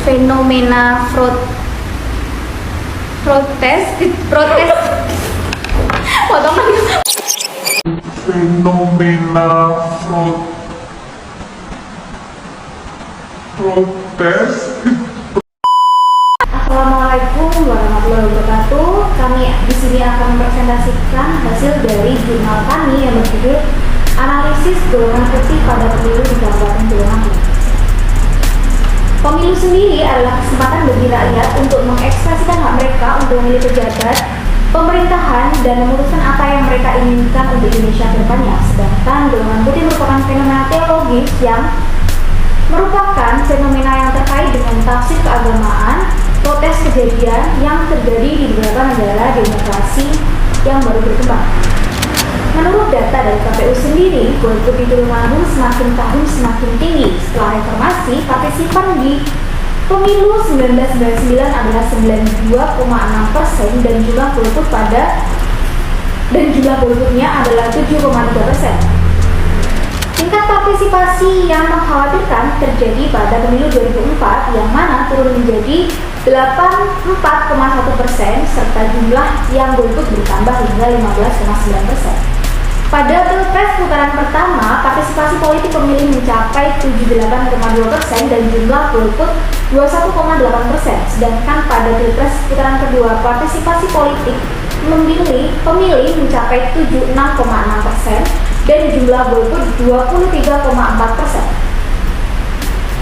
fenomena protes potongan fenomena protes. Assalamualaikum warahmatullahi wabarakatuh. Kami di sini akan mempresentasikan hasil dari jurnal kami yang berjudul Analisis Golongan Putih pada Pemilu di Kabupaten Tulungagung. Pemilu sendiri adalah kesempatan bagi rakyat untuk mengekspresikan hak mereka untuk memilih pejabat, pemerintahan, dan memutuskan apa yang mereka inginkan untuk Indonesia ke depannya. Sedangkan golongan putih merupakan fenomena teologis yang merupakan fenomena yang terkait dengan tafsir keagamaan, protes kejadian yang terjadi di beberapa negara demokrasi yang baru berkembang. Menurut data dari KPU sendiri, golput di Tulungagung semakin tahun semakin tinggi. Setelah reformasi, partisipan di pemilu 1999 adalah 92,6% dan jumlah golputnya adalah 7,3%. Tingkat partisipasi yang mengkhawatirkan terjadi pada pemilu 2004 yang mana turun menjadi 84,1% serta jumlah yang golput bertambah hingga 15,9%. Pada Pilpres putaran pertama, partisipasi politik pemilih mencapai 78,2% dan jumlah golput 21,8%. Sedangkan pada Pilpres putaran kedua, partisipasi politik pemilih mencapai 76,6% dan jumlah golput 23,4%.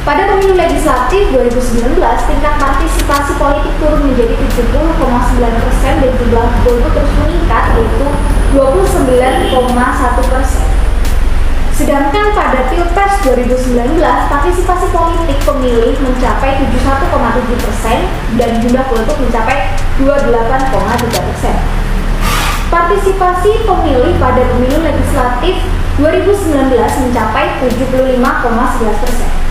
Pada pemilu legislatif 2019, tingkat partisipasi politik turun menjadi 70,9% dan jumlah golput terus meningkat yaitu 29,1%. Sedangkan pada Pilpres 2019, partisipasi politik pemilih mencapai 71,7% dan jumlah golput mencapai 28,3%. Partisipasi pemilih pada pemilu legislatif 2019 mencapai 75,11%.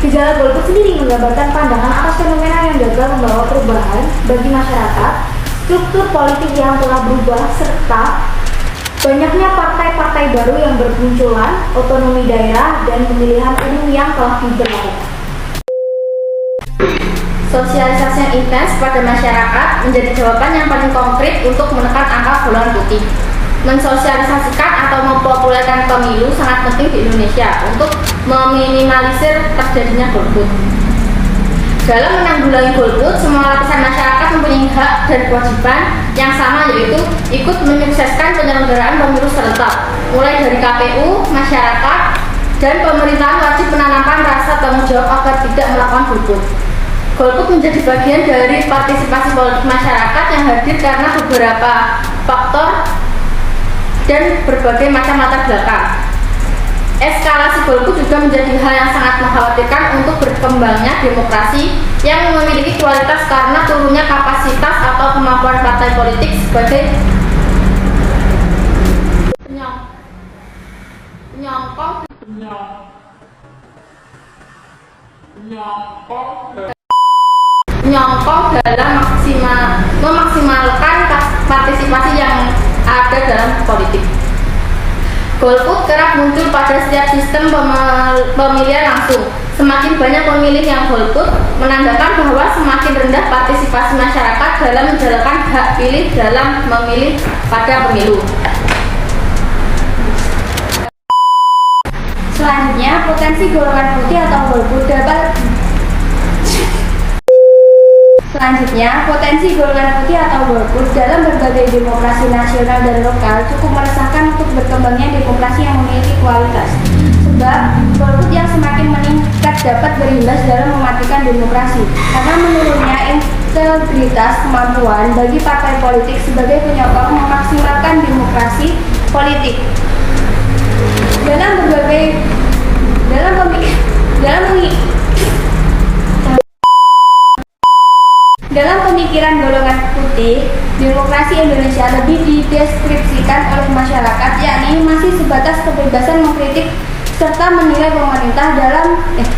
Gejala golput sendiri menggambarkan pandangan atas fenomena yang gagal membawa perubahan bagi masyarakat, struktur politik yang telah berubah, serta banyaknya partai-partai baru yang bermunculan, otonomi daerah, dan pemilihan umum yang telah diberlakukan. Sosialisasi yang intens pada masyarakat menjadi jawaban yang paling konkret untuk menekan angka golongan putih. Mensosialisasikan atau mempopulerkan pemilu sangat penting di Indonesia untuk meminimalisir terjadinya golput. Dalam menanggulangi golput, semua lapisan masyarakat mempunyai hak dan kewajiban yang sama, yaitu ikut menyukseskan penyelenggaraan pemilu serentak. Mulai dari KPU, masyarakat, dan pemerintahan wajib menanamkan rasa tanggung jawab agar tidak melakukan golput. Golput menjadi bagian dari partisipasi politik masyarakat yang hadir karena beberapa faktor dan berbagai macam latar belakang. Eskalasi golput juga menjadi hal yang sangat mengkhawatirkan untuk berkembangnya demokrasi yang memiliki kualitas karena turunnya kapasitas atau kemampuan partai politik sebagai penyokong dalam memaksimalkan partisipasi yang ada dalam politik. Golput kerap muncul pada setiap sistem pemilihan langsung. Semakin banyak pemilih yang golput menandakan bahwa semakin rendah partisipasi masyarakat dalam menjalankan hak pilih dalam memilih pada pemilu. Selanjutnya, potensi golongan putih atau golput dalam berbagai demokrasi nasional dan lokal cukup meresahkan untuk berkembangnya demokrasi yang memiliki kualitas. Sebab golput yang semakin meningkat dapat berimbas dalam mematikan demokrasi karena menurunnya integritas kemampuan bagi partai politik sebagai penyokong memaksimalkan demokrasi politik. Dalam pemikiran golongan putih, demokrasi Indonesia lebih dideskripsikan oleh masyarakat, yakni masih sebatas kebebasan mengkritik serta menilai pemerintah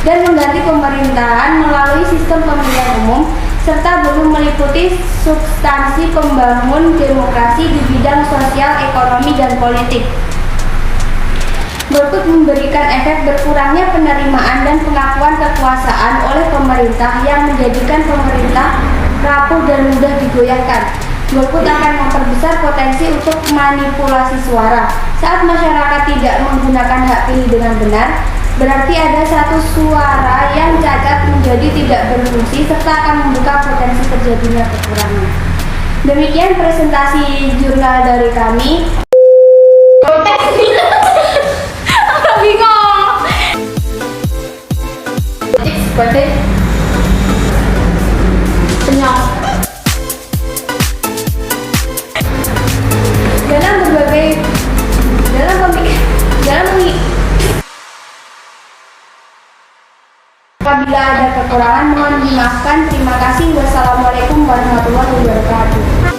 dan mengganti pemerintahan melalui sistem pemilihan umum, serta belum meliputi substansi pembangun demokrasi di bidang sosial, ekonomi, dan politik. Golput memberikan efek berkurangnya penerimaan dan pengakuan kekuasaan oleh pemerintah yang menjadikan pemerintah rapuh dan mudah digoyahkan. Golput akan memperbesar potensi untuk manipulasi suara. Saat masyarakat tidak menggunakan hak pilih dengan benar, berarti ada satu suara yang cacat menjadi tidak berfungsi serta akan membuka potensi terjadinya kekurangan. Demikian presentasi jurnal dari kami. Bingung. Sebagai penyok. Apabila ada kekurangan mohon dimaafkan. Terima kasih. Wassalamualaikum warahmatullahi wabarakatuh.